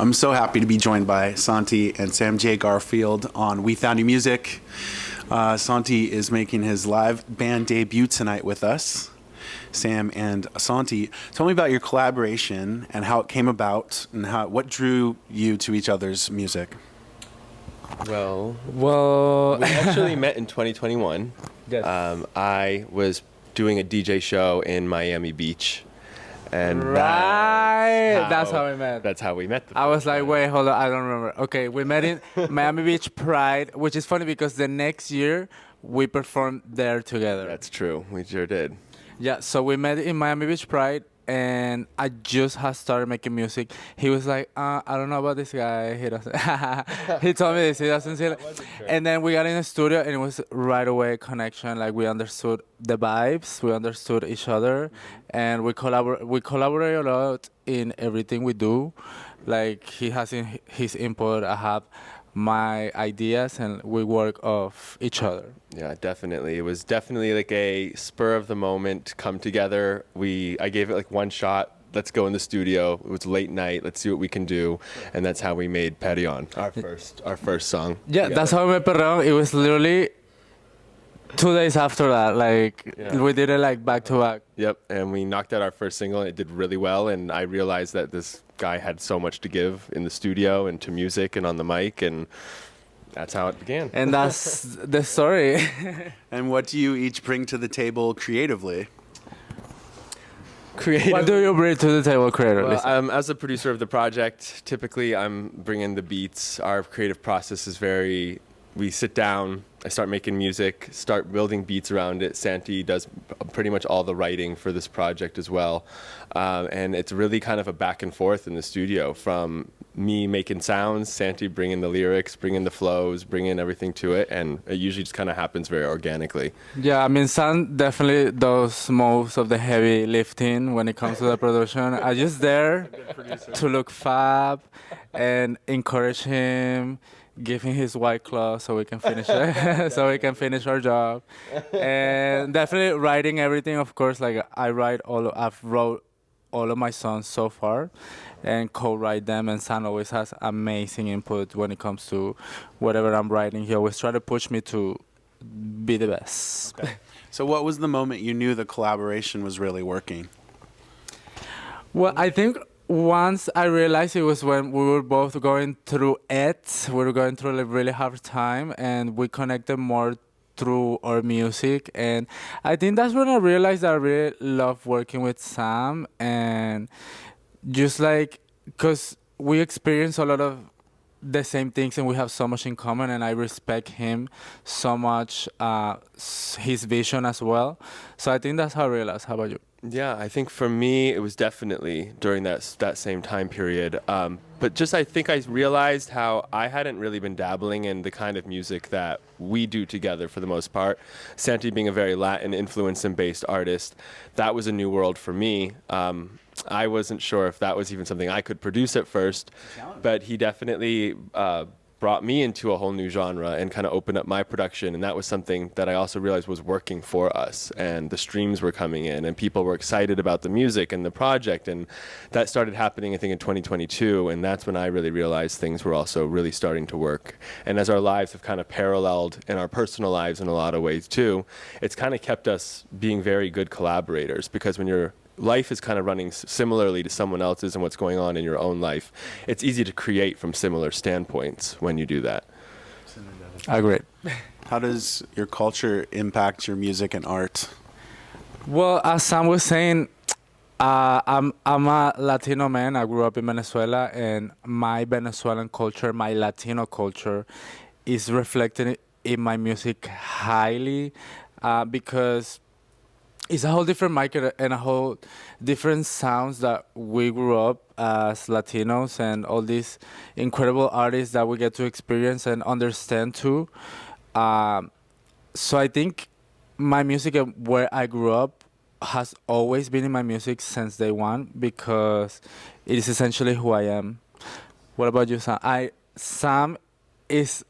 I'm so happy to be joined by Santi and Sam J. Garfield on We Found You Music. Santi is making his live band debut tonight with us. Sam and Santi, tell me about your collaboration and how it came about and what drew you to each other's music. Well, Well, we actually met in 2021. yes. I was doing a DJ show in Miami Beach, and Right. That's how we met. That's how we met. I was like, wait, hold on, I don't remember. Okay, we met in Miami Beach Pride, which is funny because the next year we performed there together. That's true. We sure did. Yeah, so we met in Miami Beach Pride, and I just had started making music. He was like, I don't know about this guy. He doesn't. He told me this. He doesn't see it. And then we got in the studio, and it was right away a connection. Like we understood the vibes, we understood each other, and we collaborate a lot in everything we do. Like he has his input, I have my ideas, and we work off each other. Yeah, definitely. It was definitely like a spur of the moment come together. I gave it like one shot. Let's go in the studio. It was late night. Let's see what we can do, and that's how we made Perion, our first song. Yeah, together. that's how we met Perrón. It was literally 2 days after that. Like we did it like back to back. Yep, and we knocked out our first single, and it did really well. And I realized that this guy had so much to give in the studio and to music and on the mic, and that's how it began. And that's the story. And what do you each bring to the table creatively? What do you bring to the table creatively? Well, as a producer of the project, typically I'm bringing the beats. Our creative process is we sit down, I start making music, start building beats around it. Santi does pretty much all the writing for this project as well. And it's really kind of a back and forth in the studio, from me making sounds, Santi bringing the lyrics, bringing the flows, bringing everything to it. And it usually just kind of happens very organically. Yeah, I mean, Sam definitely does most of the heavy lifting when it comes to the production. I'm just there to look fab and encourage him, give him his white claw so we can finish it, so we can finish our job. And definitely writing everything, of course. Like I've wrote all of my songs so far and co-write them, and Sam always has amazing input when it comes to whatever I'm writing. He always try to push me to be the best. Okay. So what was the moment you knew the collaboration was really working? Well, I think once I realized it was when we were both going through it. We were going through a really hard time, and we connected more through our music. And I think that's when I realized that I really love working with Sam, and just like, because we experience a lot of the same things and we have so much in common, and I respect him so much, his vision as well. So I think that's how I realized. How about you? Yeah, I think for me, it was definitely during that same time period. But just I think I realized how I hadn't really been dabbling in the kind of music that we do together for the most part. Santi being a very Latin influence and based artist, that was a new world for me. I wasn't sure if that was even something I could produce at first, but he definitely brought me into a whole new genre and kind of opened up my production. And that was something that I also realized was working for us, and the streams were coming in and people were excited about the music and the project. And that started happening, I think, in 2022. And that's when I really realized things were also really starting to work. And as our lives have kind of paralleled in our personal lives in a lot of ways too, it's kind of kept us being very good collaborators, because when your life is kind of running similarly to someone else's and what's going on in your own life, it's easy to create from similar standpoints when you do that. I agree. How does your culture impact your music and art? Well, as Sam was saying, I'm a Latino man. I grew up in Venezuela, and my Venezuelan culture, my Latino culture, is reflected in my music highly, because it's a whole different market and a whole different sounds that we grew up as Latinos, and all these incredible artists that we get to experience and understand too. So I think my music and where I grew up has always been in my music since day one, because it is essentially who I am. What about you, Sam? Sam is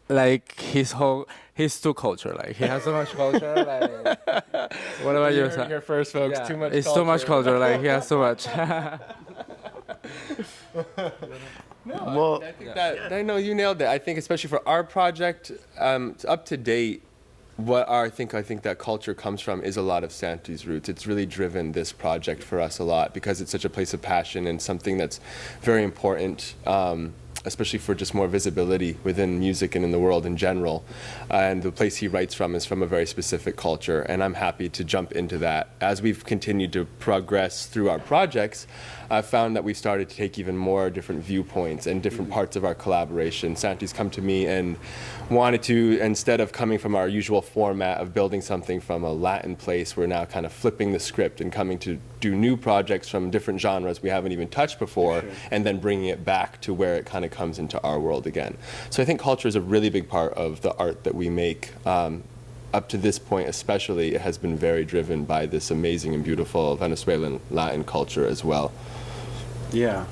like his too culture. Like he has so much culture. Like, what about you? Your first, folks. Yeah, Too much. It's culture. too much culture. Like he has too much. Well, I think that I know you nailed it. I think especially for our project, up to date, what I think that culture comes from is a lot of Santi's roots. It's really driven this project for us a lot because it's such a place of passion and something that's very important. Especially for just more visibility within music and in the world in general. And the place he writes from is from a very specific culture, and I'm happy to jump into that. As we've continued to progress through our projects, I've found that we've started to take even more different viewpoints and different parts of our collaboration. Santi's come to me and wanted to, instead of coming from our usual format of building something from a Latin place, we're now kind of flipping the script and coming to do new projects from different genres we haven't even touched before, and then bringing it back to where it kind of comes into our world again. So I think culture is a really big part of the art that we make. Up to this point especially, it has been very driven by this amazing and beautiful Venezuelan Latin culture as well. yeah.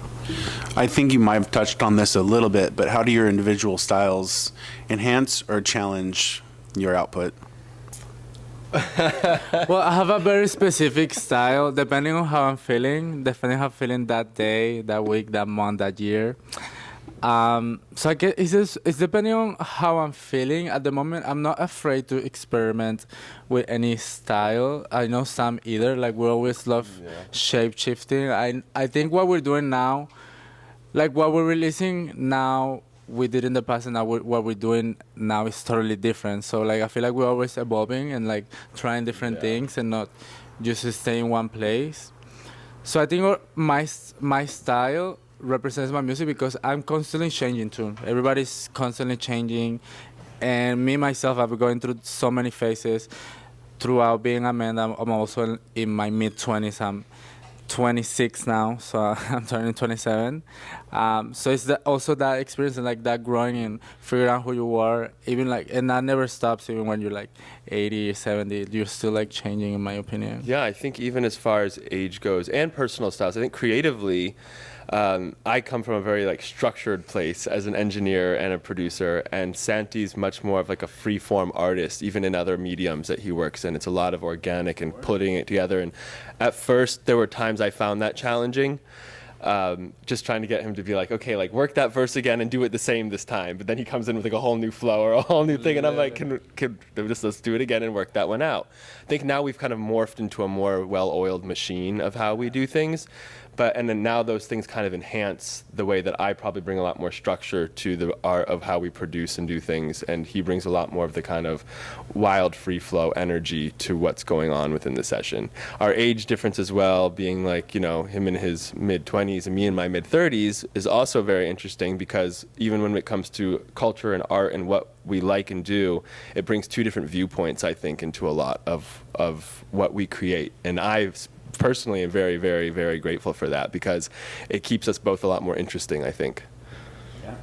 I think you might have touched on this a little bit, but how do your individual styles enhance or challenge your output? Well, I have a very specific style depending on how I'm feeling. Definitely how I'm feeling that day, that week, that month, that year. So I guess it's depending on how I'm feeling. At the moment, I'm not afraid to experiment with any style. I know some either. Like we always love shape shifting. I think what we're doing now, like what we're releasing now, we did in the past, and now what we're doing now is totally different. So like I feel like we're always evolving and like trying different things and not just stay in one place. So I think my style represents my music because I'm constantly changing too. Everybody's constantly changing, and me myself, I've been going through so many phases throughout being a man. I'm also in my mid-20s. I'm 26 now, so I'm turning 27. So it's also that experience and like that growing and figuring out who you are, even like, and that never stops. Even when you're like 80 or 70, you're still like changing, in my opinion. Yeah, I think even as far as age goes and personal styles, I think creatively, I come from a very like structured place as an engineer and a producer, and Santi's much more of like a free-form artist, even in other mediums that he works in. It's a lot of organic and putting it together. And at first, there were times I found that challenging. Just trying to get him to be like, okay, like work that verse again and do it the same this time. But then he comes in with like a whole new flow or a whole new thing, and I'm like, let's do it again and work that one out. I think now we've kind of morphed into a more well-oiled machine of how we do things. And then now those things kind of enhance the way that I probably bring a lot more structure to the art of how we produce and do things, and he brings a lot more of the kind of wild free flow energy to what's going on within the session. Our age difference as well, being like, you know, him in his mid-20s and me in my mid-30s, is also very interesting because even when it comes to culture and art and what we like and do, it brings two different viewpoints, I think, into a lot of what we create. And I've personally am very, very, very grateful for that because it keeps us both a lot more interesting, I think. Yeah.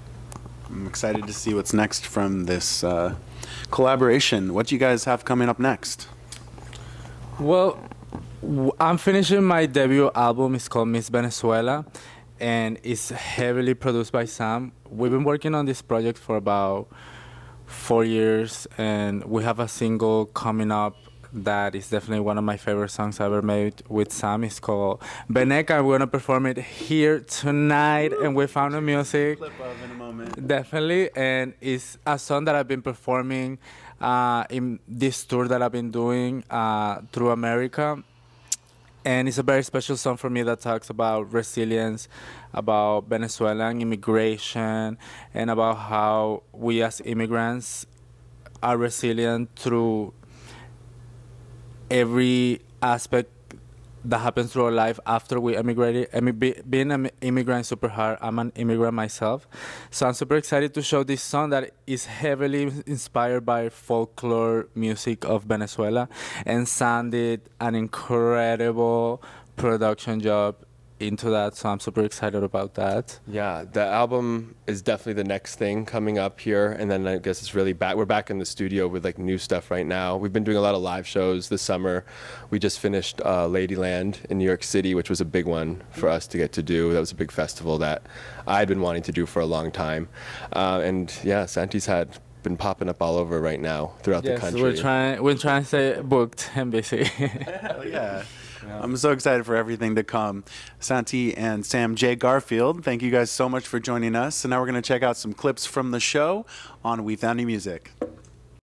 I'm excited to see what's next from this collaboration. What do you guys have coming up next? Well, I'm finishing my debut album. It's called Miss Venezuela, and it's heavily produced by Sam. We've been working on this project for about 4 years, and we have a single coming up that is definitely one of my favorite songs I ever made with Sam. It's called Beneca. We're going to perform it here tonight, and we found the music. Clip of in a moment. Definitely, and it's a song that I've been performing in this tour that I've been doing through America. And it's a very special song for me that talks about resilience, about Venezuelan immigration, and about how we as immigrants are resilient through every aspect that happens through our life after we immigrated. I mean, being an immigrant is super hard. I'm an immigrant myself. So I'm super excited to show this song that is heavily inspired by folklore music of Venezuela. And Sam did an incredible production job into that, so I'm super excited about that. Yeah, the album is definitely the next thing coming up here, and then I guess it's really back. We're back in the studio with like new stuff right now. We've been doing a lot of live shows this summer. We just finished Ladyland in New York City, which was a big one for us to get to do. That was a big festival that I'd been wanting to do for a long time. And yeah, Santi's been popping up all over right now throughout the country. We're trying to stay booked and busy. Hell yeah. I'm so excited for everything to come. Santi and Sam J. Garfield, thank you guys so much for joining us. And now we're going to check out some clips from the show on We Found New Music.